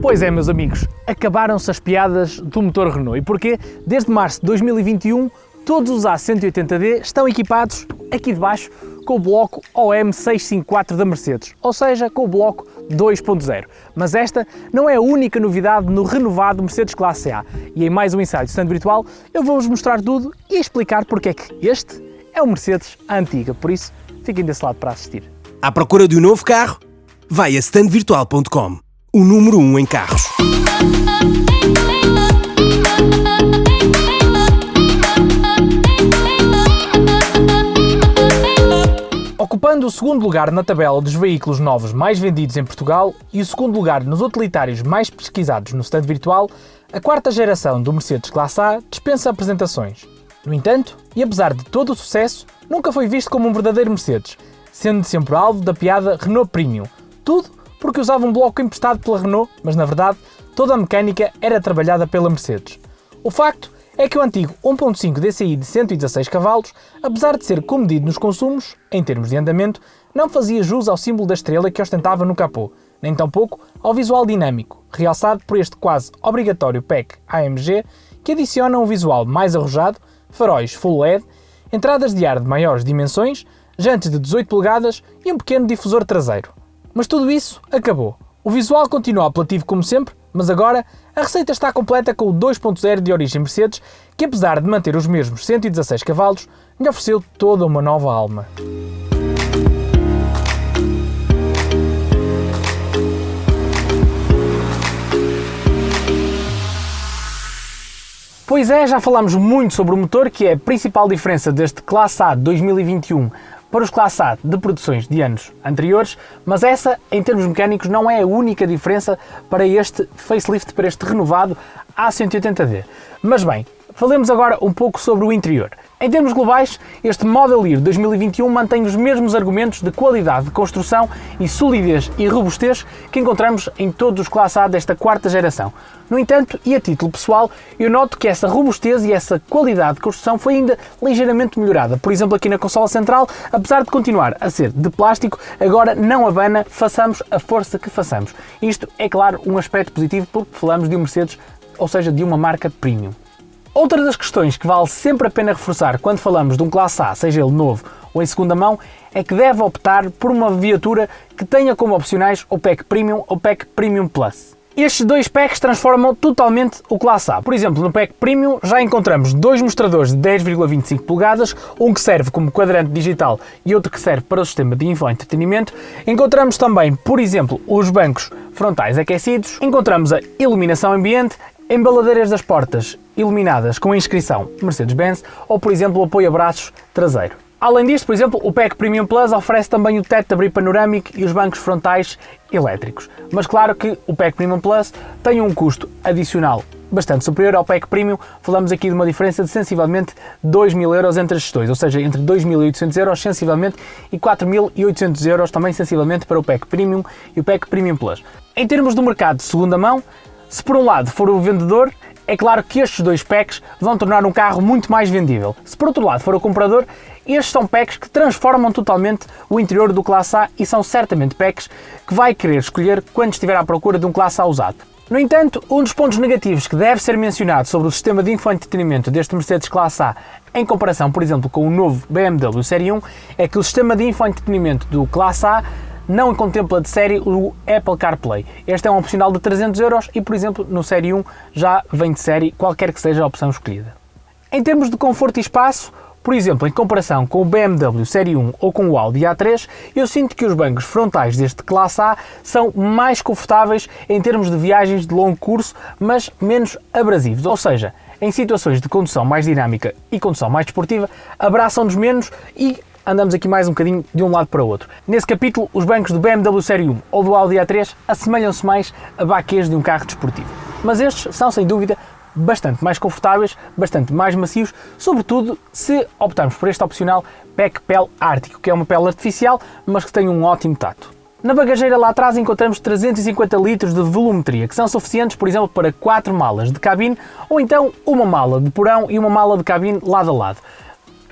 Pois é, meus amigos, acabaram-se as piadas do motor Renault. E porquê? Desde março de 2021, todos os A180D estão equipados, aqui debaixo, com o bloco OM654 da Mercedes, ou seja, com o bloco 2.0. Mas esta não é a única novidade no renovado Mercedes Classe A. E em mais um Inside Stand Virtual, eu vou-vos mostrar tudo e explicar porque é que este é o Mercedes antiga. Por isso, fiquem desse lado para assistir. À procura de um novo carro? Vai a standvirtual.com, o número 1 em carros. Ocupando o segundo lugar na tabela dos veículos novos mais vendidos em Portugal e o segundo lugar nos utilitários mais pesquisados no stand virtual, a quarta geração do Mercedes Classe A dispensa apresentações. No entanto, e apesar de todo o sucesso, nunca foi visto como um verdadeiro Mercedes, sendo sempre alvo da piada Renault Premium. Tudo porque usava um bloco emprestado pela Renault, mas na verdade toda a mecânica era trabalhada pela Mercedes. O facto é que o antigo 1.5 DCI de 116 cavalos, apesar de ser comedido nos consumos, em termos de andamento, não fazia jus ao símbolo da estrela que ostentava no capô, nem tampouco ao visual dinâmico, realçado por este quase obrigatório pack AMG, que adiciona um visual mais arrojado, faróis full LED, entradas de ar de maiores dimensões, jantes de 18 polegadas e um pequeno difusor traseiro. Mas tudo isso acabou. O visual continua apelativo como sempre, mas agora a receita está completa com o 2.0 de origem Mercedes, que apesar de manter os mesmos 116 cavalos, lhe ofereceu toda uma nova alma. Pois é, já falámos muito sobre o motor, que é a principal diferença deste Classe A de 2021 para os Classe A de produções de anos anteriores, mas essa, em termos mecânicos, não é a única diferença para este facelift, para este renovado A180D. Mas bem, falemos agora um pouco sobre o interior. Em termos globais, este Model Year 2021 mantém os mesmos argumentos de qualidade de construção e solidez e robustez que encontramos em todos os Classe A desta quarta geração. No entanto, e a título pessoal, eu noto que essa robustez e essa qualidade de construção foi ainda ligeiramente melhorada. Por exemplo, aqui na consola central, apesar de continuar a ser de plástico, agora não abana, façamos a força que façamos. Isto é, claro, um aspecto positivo porque falamos de um Mercedes, ou seja, de uma marca premium. Outra das questões que vale sempre a pena reforçar quando falamos de um Classe A, seja ele novo ou em segunda mão, é que deve optar por uma viatura que tenha como opcionais o Pack Premium ou Pack Premium Plus. Estes dois packs transformam totalmente o Classe A. Por exemplo, no Pack Premium já encontramos dois mostradores de 10,25 polegadas, um que serve como quadrante digital e outro que serve para o sistema de infoentretenimento. Encontramos também, por exemplo, os bancos frontais aquecidos, encontramos a iluminação ambiente, embaladeiras das portas iluminadas com a inscrição Mercedes-Benz ou, por exemplo, o apoio-abraços traseiro. Além disto, por exemplo, o Pack Premium Plus oferece também o teto de abrir panorâmico e os bancos frontais elétricos. Mas claro que o Pack Premium Plus tem um custo adicional bastante superior ao Pack Premium. Falamos aqui de uma diferença de sensivelmente 2.000 euros entre estes dois, ou seja, entre 2.800 euros sensivelmente e 4.800 euros também sensivelmente para o Pack Premium e o Pack Premium Plus. Em termos do mercado de segunda mão, se por um lado for o vendedor, é claro que estes dois packs vão tornar um carro muito mais vendível. Se por outro lado for o comprador, estes são packs que transformam totalmente o interior do Classe A e são certamente packs que vai querer escolher quando estiver à procura de um Classe A usado. No entanto, um dos pontos negativos que deve ser mencionado sobre o sistema de infoentretenimento deste Mercedes Classe A em comparação, por exemplo, com o novo BMW Série 1, é que o sistema de infoentretenimento do Classe A não contempla de série o Apple CarPlay. Este é um opcional de 300 euros e, por exemplo, no Série 1 já vem de série, qualquer que seja a opção escolhida. Em termos de conforto e espaço, por exemplo, em comparação com o BMW Série 1 ou com o Audi A3, eu sinto que os bancos frontais deste Classe A são mais confortáveis em termos de viagens de longo curso, mas menos abrasivos. Ou seja, em situações de condução mais dinâmica e condução mais desportiva, abraçam-nos menos e andamos aqui mais um bocadinho de um lado para o outro. Nesse capítulo, os bancos do BMW Série 1 ou do Audi A3 assemelham-se mais a baquês de um carro desportivo. Mas estes são, sem dúvida, bastante mais confortáveis, bastante mais macios, sobretudo se optarmos por este opcional Pack Pele Ártico, que é uma pele artificial, mas que tem um ótimo tato. Na bagageira lá atrás encontramos 350 litros de volumetria, que são suficientes, por exemplo, para 4 malas de cabine, ou então uma mala de porão e uma mala de cabine lado a lado.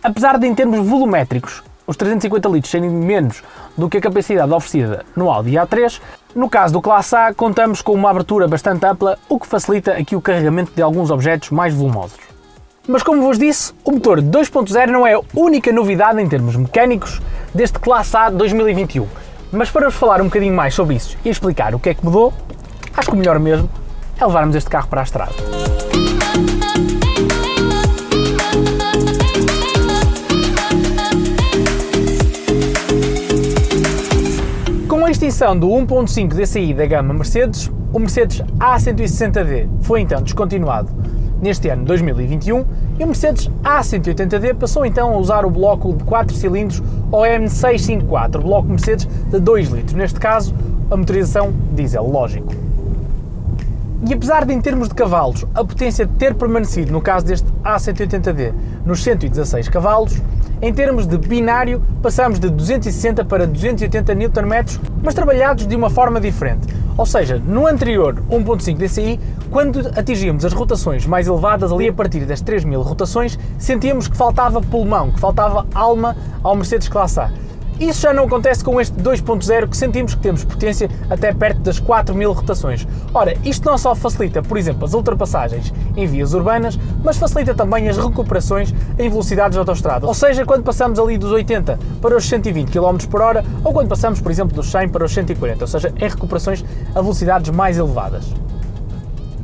Apesar de, em termos volumétricos, os 350 litros serem menos do que a capacidade oferecida no Audi A3, no caso do Classe A contamos com uma abertura bastante ampla, o que facilita aqui o carregamento de alguns objetos mais volumosos. Mas como vos disse, o motor 2.0 não é a única novidade em termos mecânicos deste Classe A 2021. Mas para vos falar um bocadinho mais sobre isso e explicar o que é que mudou, acho que o melhor mesmo é levarmos este carro para a estrada. Com a extinção do 1.5 DCI da gama Mercedes, o Mercedes A160D foi então descontinuado neste ano 2021 e o Mercedes A180D passou então a usar o bloco de 4 cilindros OM654, bloco Mercedes de 2 litros, neste caso a motorização diesel, lógico. E apesar de, em termos de cavalos, a potência ter permanecido, no caso deste A180D, nos 116 cavalos, em termos de binário, passamos de 260 para 280 Nm, mas trabalhados de uma forma diferente. Ou seja, no anterior 1.5 DCI, quando atingíamos as rotações mais elevadas, ali a partir das 3000 rotações, sentíamos que faltava pulmão, que faltava alma ao Mercedes Classe A. Isso já não acontece com este 2.0, que sentimos que temos potência até perto das 4000 rotações. Ora, isto não só facilita, por exemplo, as ultrapassagens em vias urbanas, mas facilita também as recuperações em velocidades de autoestrada. Ou seja, quando passamos ali dos 80 para os 120 km/h ou quando passamos, por exemplo, dos 100 para os 140, ou seja, em recuperações a velocidades mais elevadas.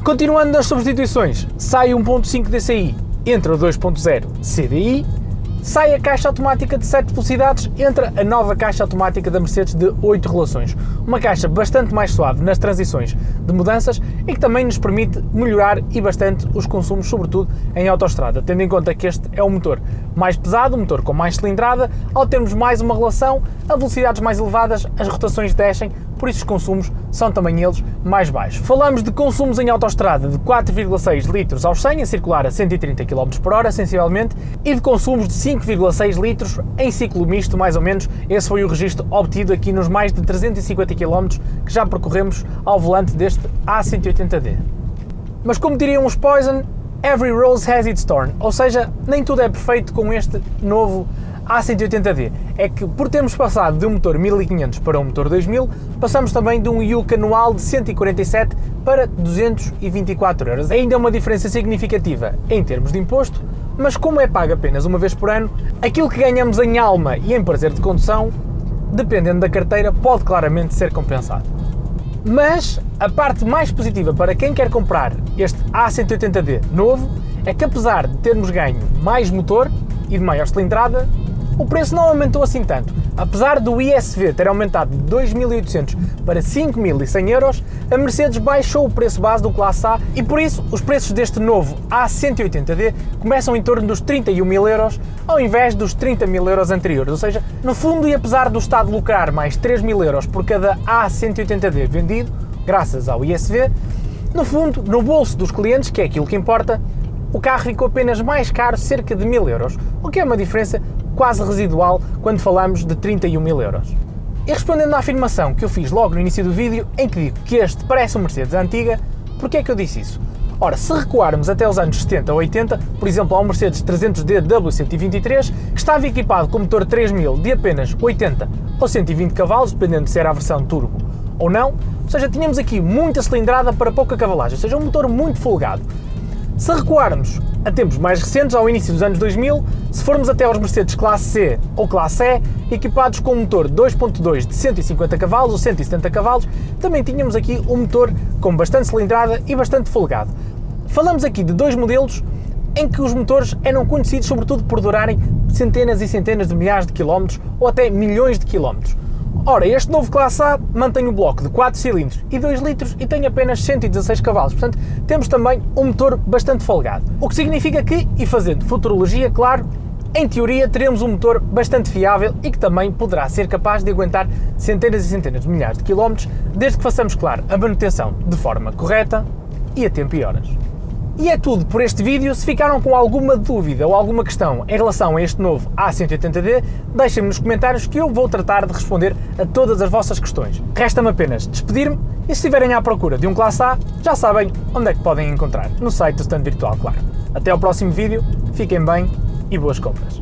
Continuando nas substituições, sai o 1.5 DCI, entra o 2.0 CDI, sai a caixa automática de 7 velocidades, entra a nova caixa automática da Mercedes de 8 relações. Uma caixa bastante mais suave nas transições de mudanças e que também nos permite melhorar e bastante os consumos, sobretudo em autoestrada, tendo em conta que este é um motor mais pesado, um motor com mais cilindrada, ao termos mais uma relação, a velocidades mais elevadas, as rotações descem, por isso os consumos são também eles mais baixos. Falamos de consumos em autoestrada de 4,6 litros aos 100 a circular a 130 km/h sensivelmente e de consumos de 5,6 litros em ciclo misto, mais ou menos. Esse foi o registro obtido aqui nos mais de 350 km que já percorremos ao volante deste A180D. Mas como diriam os Poison, every rose has its thorn, ou seja, nem tudo é perfeito com este novo A180D. É que por termos passado de um motor 1500 para um motor 2000, passamos também de um IUC anual de 147 para 224 euros. Ainda é uma diferença significativa em termos de imposto, mas como é pago apenas uma vez por ano, aquilo que ganhamos em alma e em prazer de condução, dependendo da carteira, pode claramente ser compensado. Mas a parte mais positiva para quem quer comprar este A180D novo é que, apesar de termos ganho mais motor e de maior cilindrada, o preço não aumentou assim tanto. Apesar do ISV ter aumentado de 2.800 para 5.100 euros, a Mercedes baixou o preço base do Classe A e por isso os preços deste novo A180D começam em torno dos 31.000 euros ao invés dos 30.000 euros anteriores. Ou seja, no fundo, e apesar do Estado lucrar mais 3.000 euros por cada A180D vendido, graças ao ISV, no fundo, no bolso dos clientes, que é aquilo que importa, o carro ficou apenas mais caro, cerca de 1.000 euros, o que é uma diferença quase residual quando falamos de 31.000 euros. E respondendo à afirmação que eu fiz logo no início do vídeo, em que digo que este parece um Mercedes antiga, porquê é que eu disse isso? Ora, se recuarmos até os anos 70 ou 80, por exemplo ao Mercedes 300D W123, que estava equipado com motor 3000 de apenas 80 ou 120 cavalos, dependendo de se era a versão turbo ou não, ou seja, tínhamos aqui muita cilindrada para pouca cavalagem, ou seja, um motor muito folgado. Se recuarmos a tempos mais recentes, ao início dos anos 2000, se formos até aos Mercedes Classe C ou Classe E, equipados com um motor 2.2 de 150 cavalos ou 170 cavalos, também tínhamos aqui um motor com bastante cilindrada e bastante folgado. Falamos aqui de dois modelos em que os motores eram conhecidos sobretudo por durarem centenas e centenas de milhares de quilómetros ou até milhões de quilómetros. Ora, este novo Classe A mantém o bloco de 4 cilindros e 2 litros e tem apenas 116 cavalos, portanto temos também um motor bastante folgado. O que significa que, e fazendo futurologia, claro, em teoria teremos um motor bastante fiável e que também poderá ser capaz de aguentar centenas e centenas de milhares de quilómetros, desde que façamos, claro, a manutenção de forma correta e a tempo e horas. E é tudo por este vídeo. Se ficaram com alguma dúvida ou alguma questão em relação a este novo A180D, deixem-me nos comentários que eu vou tratar de responder a todas as vossas questões. Resta-me apenas despedir-me e se estiverem à procura de um Classe A, já sabem onde é que podem encontrar, no site do Stand Virtual, claro. Até ao próximo vídeo, fiquem bem e boas compras.